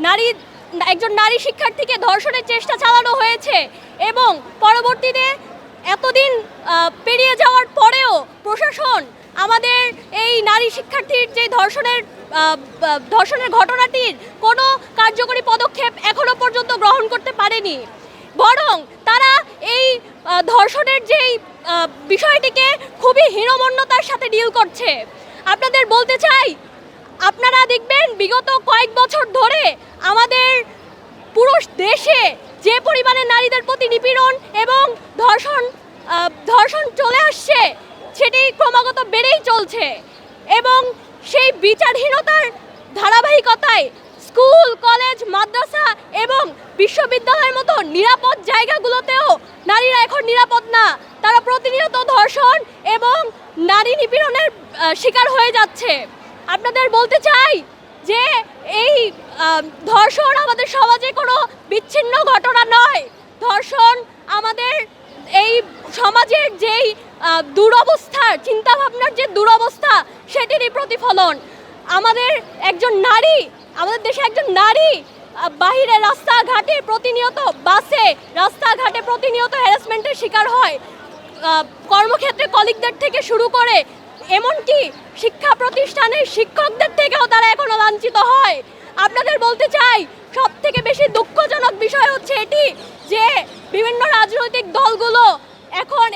নারী একজন নারী শিক্ষার্থীকে ধর্ষণের চেষ্টা চালানো হয়েছে এবং পরবর্তীতে এতদিন পেরিয়ে যাওয়ার পরেও প্রশাসন আমাদের এই নারী শিক্ষার্থীর যে ধর্ষণের ঘটনাটির কোনো কার্যকরী পদক্ষেপ এখনো পর্যন্ত গ্রহণ করতে পারেনি, বরং তারা এই ধর্ষণের যেই বিষয়টিকে খুবই হীনমন্যতার সাথে ডিল করছে। আপনাদের বলতে চাই, আপনারা দেখবেন বিগত কয়েক বছর ধরে আমাদের পুরো দেশে যে পরিমাণে নারীদের প্রতি নিপীড়ন এবং ধর্ষণ চলে আসছে সেটি ক্রমাগত বেড়েই চলছে এবং সেই বিচারহীনতার ধারাবাহিকতায় স্কুল, কলেজ, মাদ্রাসা এবং বিশ্ববিদ্যালয়ের মতো নিরাপদ জায়গাগুলোতেও নারীরা এখন নিরাপদ না। তারা প্রতিনিয়ত ধর্ষণ এবং নারী নিপীড়নের শিকার হয়ে যাচ্ছে। আপনাদের বলতে চাই যে এই ধর্ষণ আমাদের সমাজে কোনো বিচ্ছিন্ন ঘটনা নয়। ধর্ষণ আমাদের এই সমাজের যেই দুরবস্থা, চিন্তাভাবনার যে দুরবস্থা সেটিরই প্রতিফলন। আমাদের দেশে একজন নারী বাহিরে রাস্তাঘাটে প্রতিনিয়ত রাস্তাঘাটে প্রতিনিয়ত হ্যারাসমেন্টের শিকার হয়, কর্মক্ষেত্রে কলিগদের থেকে শুরু করে এমনকি শিক্ষা প্রতিষ্ঠানের শিক্ষকদের থেকেও তারা এখনো লাঞ্ছিত হয়। আপনাদের বলতে চাই, সবথেকে বেশি দুঃখজনক বিষয় হচ্ছে এটি যে বিভিন্ন রাজনৈতিক দলগুলো এখন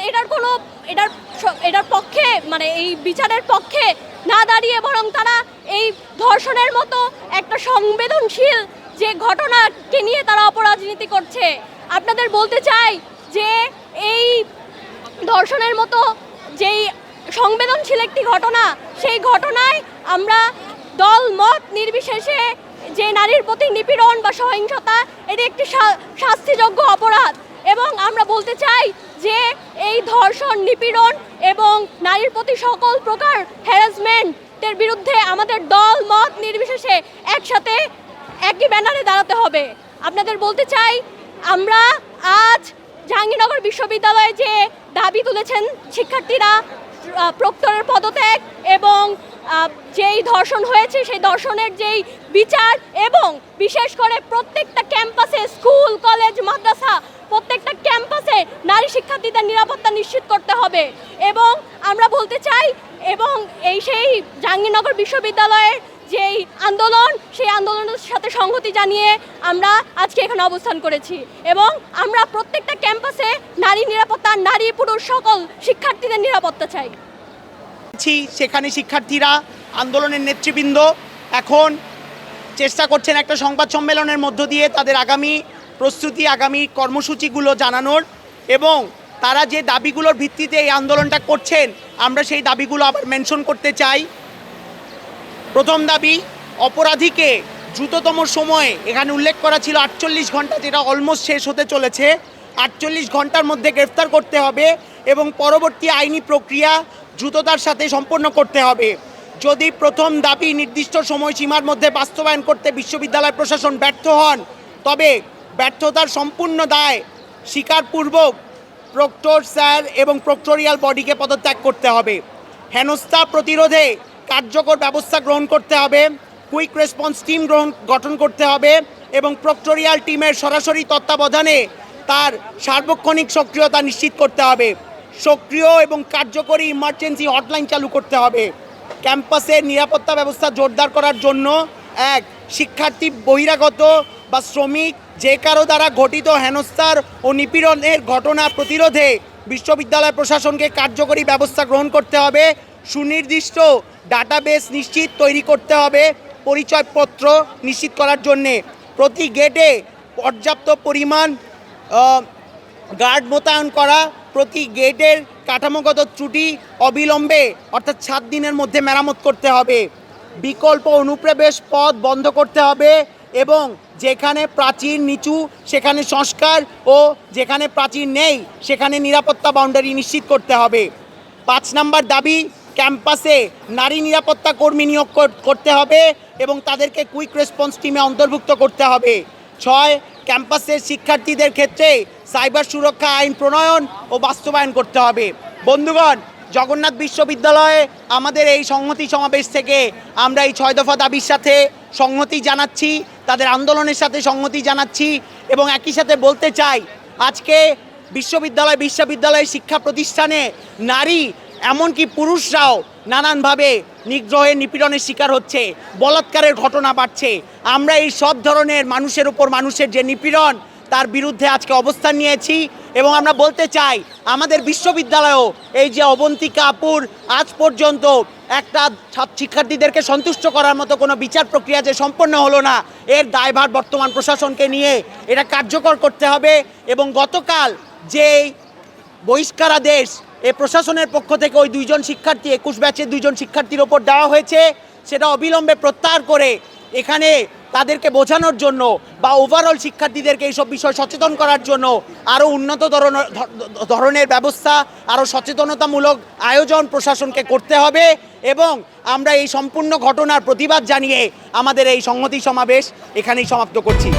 এটার পক্ষে, মানে এই বিচারের পক্ষে না দাঁড়িয়ে বরং তারা এই ধর্ষণের মতো একটা সংবেদনশীল যে ঘটনাকে নিয়ে তারা অপরাজনীতি করছে। আপনাদের বলতে চাই যে এই ধর্ষণের মতো যেই সংবেদনশীল একটি ঘটনা, সেই ঘটনায় আমরা দল মত নির্বিশেষে যে নারীর প্রতি নিপীড়ন বা সহিংসতা, এটি একটি শাস্তিযোগ্য অপরাধ এবং আমরা বলতে চাই যে এই ধর্ষণ, নিপীড়ন এবং নারীর প্রতি সকল প্রকার হ্যারাসমেন্টের বিরুদ্ধে আমাদের দল মত নির্বিশেষে একসাথে একই ব্যানারে দাঁড়াতে হবে। আপনাদের বলতে চাই, আমরা আজ জাহাঙ্গীরনগর বিশ্ববিদ্যালয়ে যে দাবি তুলেছেন শিক্ষার্থীরা, প্রক্টরের পদত্যাগ এবং যেই ধর্ষণ হয়েছে সেই ধর্ষণের যেই বিচার এবং বিশেষ করে প্রত্যেকটা ক্যাম্পাসে, স্কুল, কলেজ, মাদ্রাসা প্রত্যেকটা ক্যাম্পাসে নারী শিক্ষার্থীদের নিরাপত্তা নিশ্চিত করতে হবে। এবং আমরা বলতে চাই, এবং সেই জাহাঙ্গীরনগর বিশ্ববিদ্যালয়ের যেই আন্দোলন, সেই আন্দোলনের সাথে সংহতি জানিয়ে আমরা আজকে এখানে অবস্থান করেছি এবং আমরা প্রত্যেকটা ক্যাম্পাসে নারী নিরাপত্তা, নারী পুরুষ সকল শিক্ষার্থীদের নিরাপত্তা চাই। সেখানে শিক্ষার্থীরা, আন্দোলনের নেতৃবৃন্দ এখন চেষ্টা করছেন একটা সংবাদ সম্মেলনের মধ্য দিয়ে তাদের আগামী প্রস্তুতি, আগামী কর্মসূচিগুলো জানানোর এবং তারা যে দাবিগুলোর ভিত্তিতে এই আন্দোলনটা করছেন আমরা সেই দাবিগুলো আবার মেনশন করতে চাই। প্রথম দাবি, অপরাধীকে দ্রুততম সময়ে, এখানে উল্লেখ করা ছিল 48 ঘন্টা, যেটা অলমোস্ট শেষ হতে চলেছে, 48 ঘন্টার মধ্যে গ্রেফতার করতে হবে এবং পরবর্তী আইনি প্রক্রিয়া দ্রুততার সাথে সম্পন্ন করতে হবে। যদি প্রথম দাবি নির্দিষ্ট সময়সীমার মধ্যে বাস্তবায়ন করতে বিশ্ববিদ্যালয় প্রশাসন ব্যর্থ হন, তবে ব্যর্থতার সম্পূর্ণ দায় স্বীকারপূর্বক প্রক্টর স্যার এবং প্রক্টোরিয়াল বডিকে পদত্যাগ করতে হবে। হেনস্থা প্রতিরোধে কার্যকর ব্যবস্থা গ্রহণ করতে হবে, কুইক রেসপন্স টিম গঠন করতে হবে এবং প্রক্টোরিয়াল টিমের সরাসরি তত্ত্বাবধানে তার সার্বক্ষণিক সক্রিয়তা নিশ্চিত করতে হবে। সক্রিয় এবং কার্যকরী ইমার্জেন্সি হটলাইন চালু করতে হবে। ক্যাম্পাসের নিরাপত্তা ব্যবস্থা জোরদার করার জন্য শিক্ষার্থী, বহিরাগত বা শ্রমিক যে কারো দ্বারা ঘটিত হেনস্থার ও নিপীড়নের ঘটনা প্রতিরোধে বিশ্ববিদ্যালয় প্রশাসনকে কার্যকরী ব্যবস্থা গ্রহণ করতে হবে। সুনির্দিষ্ট ডাটাবেস তৈরি করতে হবে পরিচয়পত্র নিশ্চিত করার জন্যে। প্রতি গেটে পর্যাপ্ত পরিমাণ গার্ড মোতায়েন করা, প্রতি গেটের কাঠামোগত ত্রুটি অবিলম্বে অর্থাৎ 7 দিনের মধ্যে মেরামত করতে হবে। বিকল্প অনুপ্রবেশ পথ বন্ধ করতে হবে এবং যেখানে প্রাচীর নিচু সেখানে সংস্কার ও যেখানে প্রাচীর নেই সেখানে নিরাপত্তা বাউন্ডারি নিশ্চিত করতে হবে। 5 নম্বর দাবি, ক্যাম্পাসে নারী নিরাপত্তা কর্মী নিয়োগ করতে হবে এবং তাদেরকে কুইক রেসপন্স টিমে অন্তর্ভুক্ত করতে হবে। 6, ক্যাম্পাসের শিক্ষার্থীদের ক্ষেত্রে সাইবার সুরক্ষা আইন প্রণয়ন ও বাস্তবায়ন করতে হবে। বন্ধুগণ, জগন্নাথ বিশ্ববিদ্যালয়ে আমাদের এই সংহতি সমাবেশ থেকে আমরা এই 6 দফা দাবির সাথে সংহতি জানাচ্ছি, তাদের আন্দোলনের সাথে সংহতি জানাচ্ছি এবং একই সাথে বলতে চাই আজকে বিশ্ববিদ্যালয় শিক্ষা প্রতিষ্ঠানে নারী এমনকি পুরুষরাও নানানভাবে নিগ্রহের নিপীড়নের শিকার হচ্ছে, বলাৎকারের ঘটনা বাড়ছে। আমরা এই সব ধরনের মানুষের উপর মানুষের যে নিপীড়ন তার বিরুদ্ধে আজকে অবস্থান নিয়েছি এবং আমরা বলতে চাই আমাদের বিশ্ববিদ্যালয়েও এই যে অবন্তিকা আপুর আজ পর্যন্ত একটা শিক্ষার্থীদেরকে সন্তুষ্ট করার মতো কোনো বিচার প্রক্রিয়া যে সম্পন্ন হলো না, এর দায়ভার বর্তমান প্রশাসনকে নিয়ে এটা কার্যকর করতে হবে। এবং গতকাল যেই বহিষ্কারাদেশ এই প্রশাসনের পক্ষ থেকে ওই 2 জন শিক্ষার্থী 21 ব্যাচের 2 জন শিক্ষার্থীর ওপর দেওয়া হয়েছে, সেটা অবিলম্বে প্রত্যাহার করে এখানে তাদেরকে বোঝানোর জন্য বা ওভারঅল শিক্ষার্থীদেরকে এইসব বিষয় সচেতন করার জন্য আরও উন্নত ধরনের ব্যবস্থা, আরও সচেতনতামূলক আয়োজন প্রশাসনকে করতে হবে। এবং আমরা এই সম্পূর্ণ ঘটনার প্রতিবাদ জানিয়ে আমাদের এই সংহতি সমাবেশ এখানেই সমাপ্ত করছি।